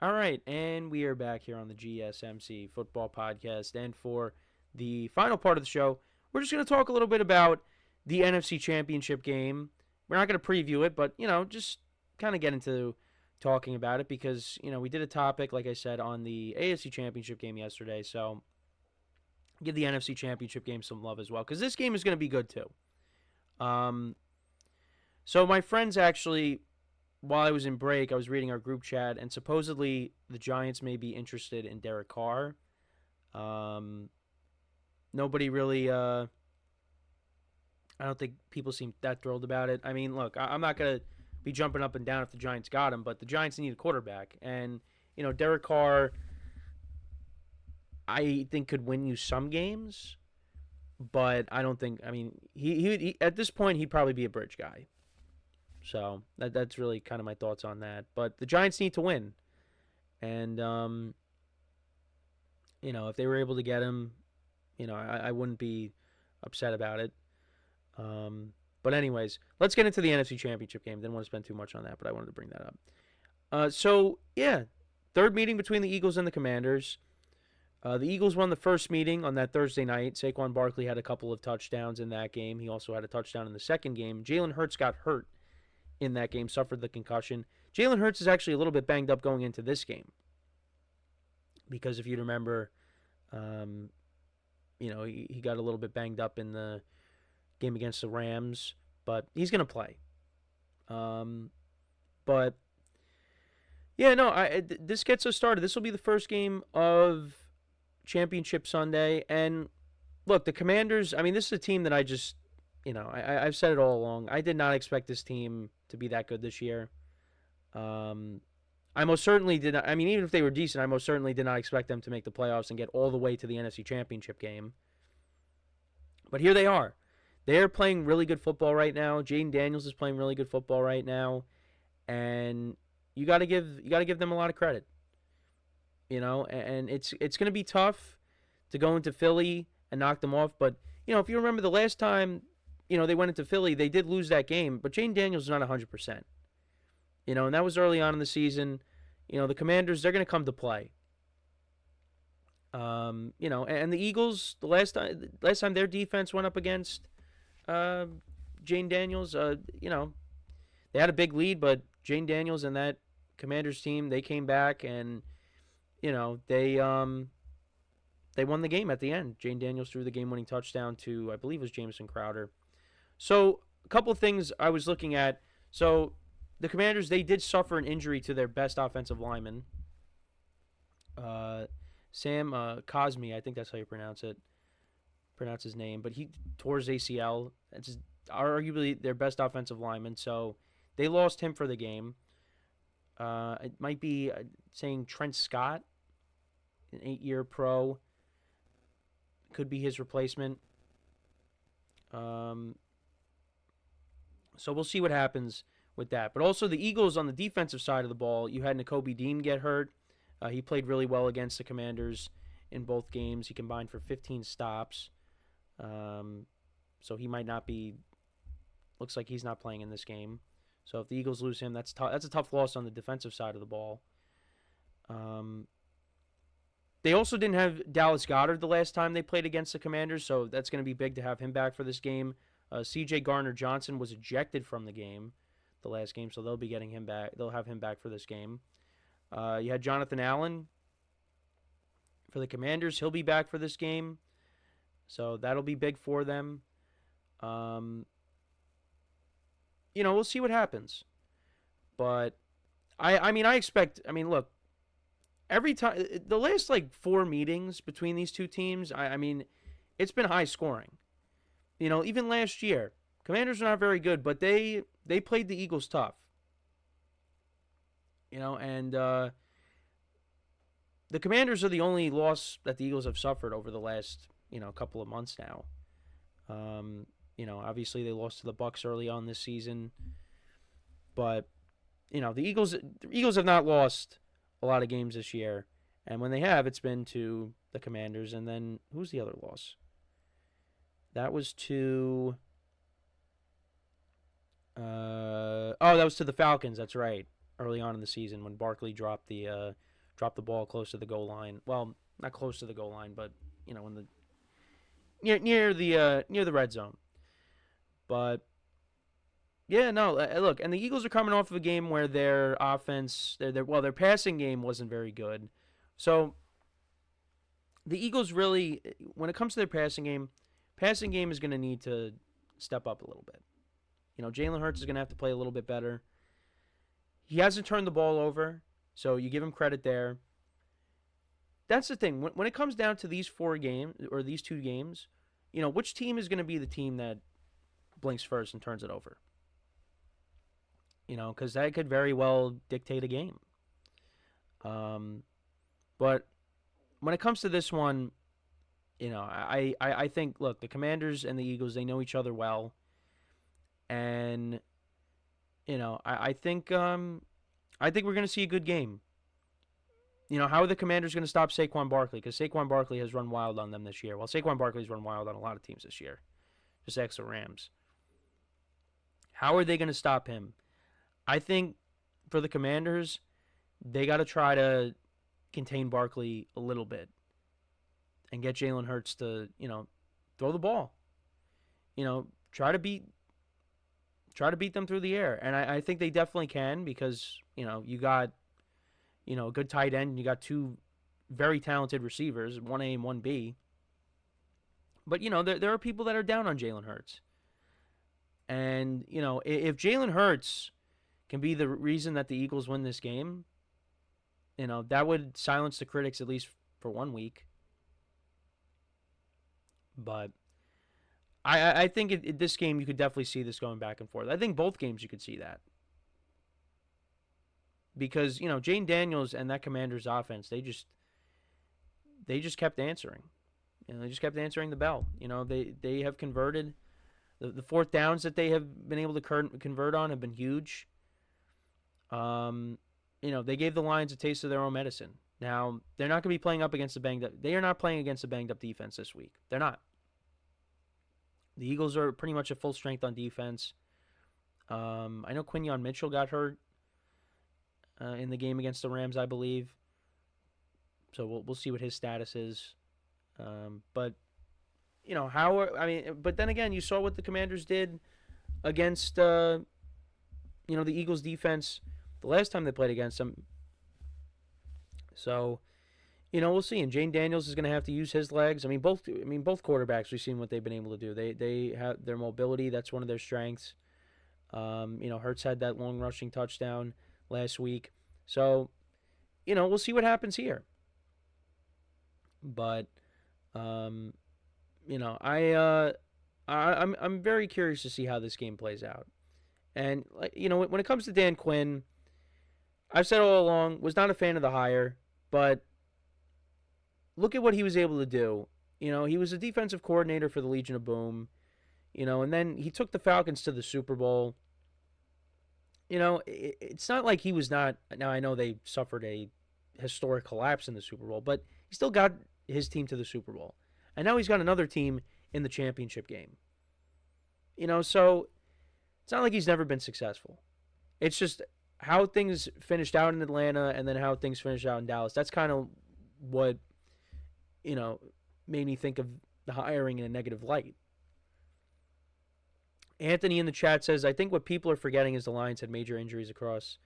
All right, and we are back here on the GSMC Football Podcast. And for the final part of the show, we're just going to talk a little bit about the NFC Championship game. We're not going to preview it, but, just kind of get into talking about it because, we did a topic, like I said, on the AFC Championship game yesterday. So give the NFC Championship game some love as well because this game is going to be good too. So my friends actually, while I was in break, I was reading our group chat, and supposedly the Giants may be interested in Derek Carr. Nobody really, I don't think people seem that thrilled about it. I mean, look, I'm not going to be jumping up and down if the Giants got him, but the Giants need a quarterback. And, Derek Carr, I think could win you some games, but I don't think, he at this point, he'd probably be a bridge guy. So that's really kind of my thoughts on that. But the Giants need to win. And, if they were able to get him, I wouldn't be upset about it. But anyways, let's get into the NFC Championship game. Didn't want to spend too much on that, but I wanted to bring that up. Third meeting between the Eagles and the Commanders. The Eagles won the first meeting on that Thursday night. Saquon Barkley had a couple of touchdowns in that game. He also had a touchdown in the second game. Jalen Hurts got hurt in that game, suffered the concussion. Jalen Hurts is actually a little bit banged up going into this game. Because if you remember, he got a little bit banged up in the game against the Rams, but he's going to play. This gets us started. This will be the first game of Championship Sunday. And look, the Commanders, this is a team that I just, I've said it all along. I did not expect this team to be that good this year. I most certainly did not. Even if they were decent, I most certainly did not expect them to make the playoffs and get all the way to the NFC Championship game. But here they are. They're playing really good football right now. Jaden Daniels is playing really good football right now, and you got to give them a lot of credit. And it's going to be tough to go into Philly and knock them off. But if you remember the last time, they went into Philly, they did lose that game. But Jaden Daniels is not 100%. And that was early on in the season. The Commanders, they're going to come to play. And the Eagles, the last time their defense went up against Jane Daniels, they had a big lead, but Jane Daniels and that Commanders team, they came back and, they won the game at the end. Jane Daniels threw the game-winning touchdown to, I believe it was Jamison Crowder. So a couple of things I was looking at. So the Commanders, they did suffer an injury to their best offensive lineman. Sam Cosmi, I think that's how you pronounce his name, but he tore his ACL. It's arguably their best offensive lineman, so they lost him for the game. It might be saying Trent Scott, an 8-year pro, could be his replacement. So we'll see what happens with that. But also the Eagles on the defensive side of the ball, you had Nakobe Dean get hurt. He played really well against the Commanders in both games. He combined for 15 stops. So he might not be, looks like he's not playing in this game. So if the Eagles lose him, that's a tough loss on the defensive side of the ball. They also didn't have Dallas Goedert the last time they played against the Commanders, so that's going to be big to have him back for this game. C.J. Gardner-Johnson was ejected from the game, the last game, so they'll be getting him back. They'll have him back for this game. You had Jonathan Allen for the Commanders. He'll be back for this game, so that'll be big for them. We'll see what happens. But, I expect, look, every time, the last, 4 meetings between these two teams, it's been high scoring. Even last year, Commanders are not very good, but they played the Eagles tough. And the Commanders are the only loss that the Eagles have suffered over the last, couple of months now. Obviously they lost to the Bucs early on this season, but the Eagles have not lost a lot of games this year, and when they have, it's been to the Commanders. And then who's the other loss? That was to that was to the Falcons. That's right. Early on in the season when Barkley dropped the drop the ball close to the goal line. Well, not close to the goal line, but in the near the red zone. But yeah, no, look, and the Eagles are coming off of a game where their offense, their passing game wasn't very good. So the Eagles really, when it comes to their passing game is going to need to step up a little bit. Jalen Hurts is going to have to play a little bit better. He hasn't turned the ball over, so you give him credit there. That's the thing. When it comes down to these 4 games, or these 2 games, which team is going to be the team that blinks first and turns it over? Because that could very well dictate a game. But when it comes to this one, I think, look, the Commanders and the Eagles, they know each other well. And, I think we're going to see a good game. How are the Commanders going to stop Saquon Barkley? Because Saquon Barkley has run wild on them this year. Well, Saquon Barkley's run wild on a lot of teams this year. Just ask the Rams. How are they going to stop him? I think for the Commanders, they got to try to contain Barkley a little bit and get Jalen Hurts to, throw the ball. Try to beat them through the air. And I think they definitely can because, you got, a good tight end. You got 2 very talented receivers, 1A and 1B. But, there are people that are down on Jalen Hurts. And, if Jalen Hurts can be the reason that the Eagles win this game, that would silence the critics at least for 1 week. But I think this game you could definitely see this going back and forth. I think both games you could see that. Because, Jane Daniels and that Commanders offense, they just kept answering. They just kept answering the bell. They have converted. The 4th downs that they have been able to convert on have been huge. They gave the Lions a taste of their own medicine. Now, they're not going to be playing up against they are not playing against a banged up defense this week. They're not. The Eagles are pretty much at full strength on defense. I know Quinyon Mitchell got hurt in the game against the Rams, I believe. So we'll see what his status is. But but then again, you saw what the Commanders did against the Eagles defense the last time they played against them. So, we'll see. And Jane Daniels is going to have to use his legs. Both quarterbacks, we've seen what they've been able to do. They have their mobility. That's one of their strengths. Hurts had that long rushing touchdown last week. So, we'll see what happens here. But, I'm very curious to see how this game plays out. And, when it comes to Dan Quinn, I've said all along, was not a fan of the hire, but look at what he was able to do. He was a defensive coordinator for the Legion of Boom, and then he took the Falcons to the Super Bowl. It's not like he was not. Now, I know they suffered a historic collapse in the Super Bowl, but he still got his team to the Super Bowl. And now he's got another team in the championship game. So it's not like he's never been successful. It's just how things finished out in Atlanta and then how things finished out in Dallas. That's kind of what, made me think of the hiring in a negative light. Anthony in the chat says, I think what people are forgetting is the Lions had major injuries across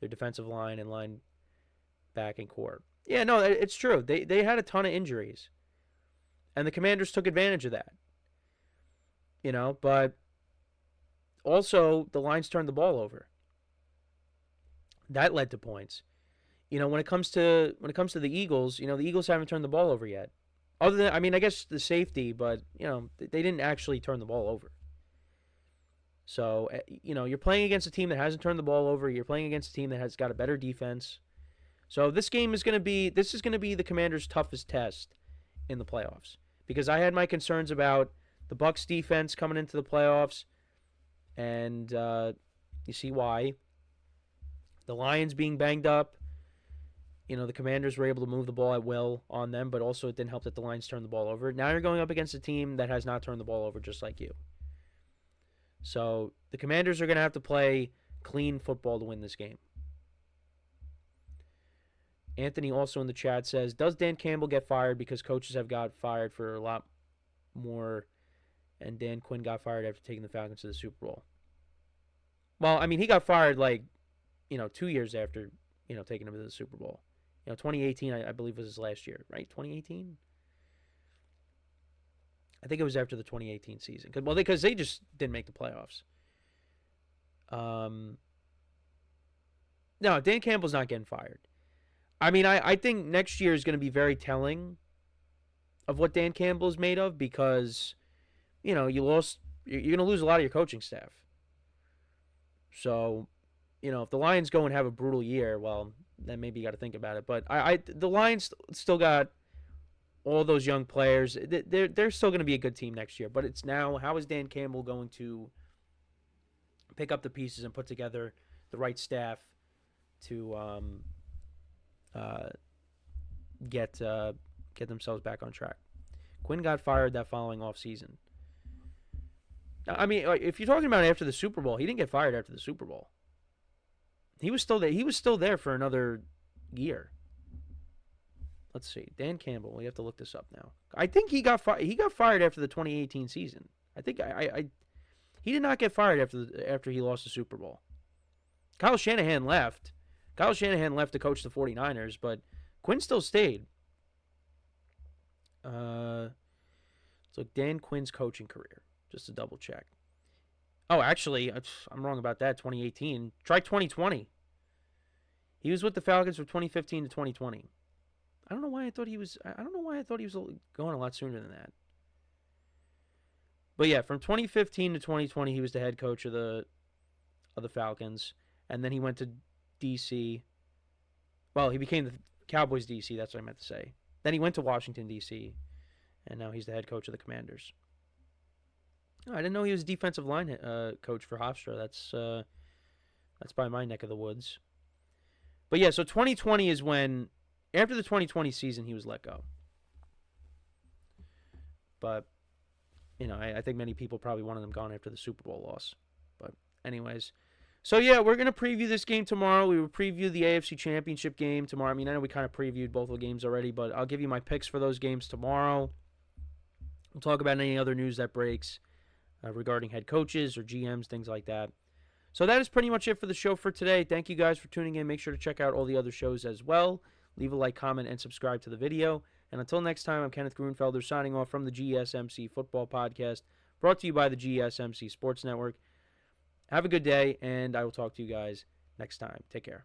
their defensive line and line back and core. Yeah, no, it's true. They had a ton of injuries. And the Commanders took advantage of that. But also the Lions turned the ball over. That led to points. When it comes to the Eagles, the Eagles haven't turned the ball over yet. Other than, I guess the safety, but they didn't actually turn the ball over. So, you're playing against a team that hasn't turned the ball over. You're playing against a team that has got a better defense. So this game is going to be the Commanders' toughest test in the playoffs, because I had my concerns about the Bucs defense coming into the playoffs, and you see why. The Lions being banged up, the Commanders were able to move the ball at will on them, but also it didn't help that the Lions turned the ball over. Now you're going up against a team that has not turned the ball over just like you. So the Commanders are going to have to play clean football to win this game. Anthony also in the chat says, does Dan Campbell get fired because coaches have got fired for a lot more, and Dan Quinn got fired after taking the Falcons to the Super Bowl? Well, I mean, he got fired 2 years after, taking them to the Super Bowl. 2018, I believe, was his last year, right? 2018? I think it was after the 2018 season. Because they just didn't make the playoffs. No, Dan Campbell's not getting fired. I mean, I think next year is going to be very telling of what Dan Campbell is made of because, you're going to lose a lot of your coaching staff. So, if the Lions go and have a brutal year, well, then maybe you got to think about it. But the Lions still got all those young players. They're still going to be a good team next year. But it's now, how is Dan Campbell going to pick up the pieces and put together the right staff to get themselves back on track? Quinn got fired that following offseason. I mean, if you're talking about after the Super Bowl, he didn't get fired after the Super Bowl. He was still there. He was still there for another year. Let's see. Dan Campbell. We have to look this up now. I think he got fired after the 2018 season. I think he did not get fired after he lost the Super Bowl. Kyle Shanahan left. Kyle Shanahan left to coach the 49ers, but Quinn still stayed. So Dan Quinn's coaching career, just to double check. Oh, actually, I'm wrong about that. 2018. Try 2020. He was with the Falcons from 2015 to 2020. I don't know why I thought he was going a lot sooner than that. But yeah, from 2015 to 2020, he was the head coach of the Falcons, and then he went to DC. Well, he became the Cowboys DC. That's what I meant to say. Then he went to Washington DC, and now he's the head coach of the Commanders. Oh, I didn't know he was defensive line coach for Hofstra. That's by my neck of the woods. But yeah, so 2020 is when, after the 2020 season, he was let go. But, I think many people probably wanted him gone after the Super Bowl loss. But anyways, so yeah, we're going to preview this game tomorrow. We will preview the AFC Championship game tomorrow. I mean, I know we kind of previewed both of the games already, but I'll give you my picks for those games tomorrow. We'll talk about any other news that breaks regarding head coaches or GMs, things like that. So that is pretty much it for the show for today. Thank you guys for tuning in. Make sure to check out all the other shows as well. Leave a like, comment, and subscribe to the video. And until next time, I'm Kenneth Grunfelder signing off from the GSMC Football Podcast, brought to you by the GSMC Sports Network. Have a good day, and I will talk to you guys next time. Take care.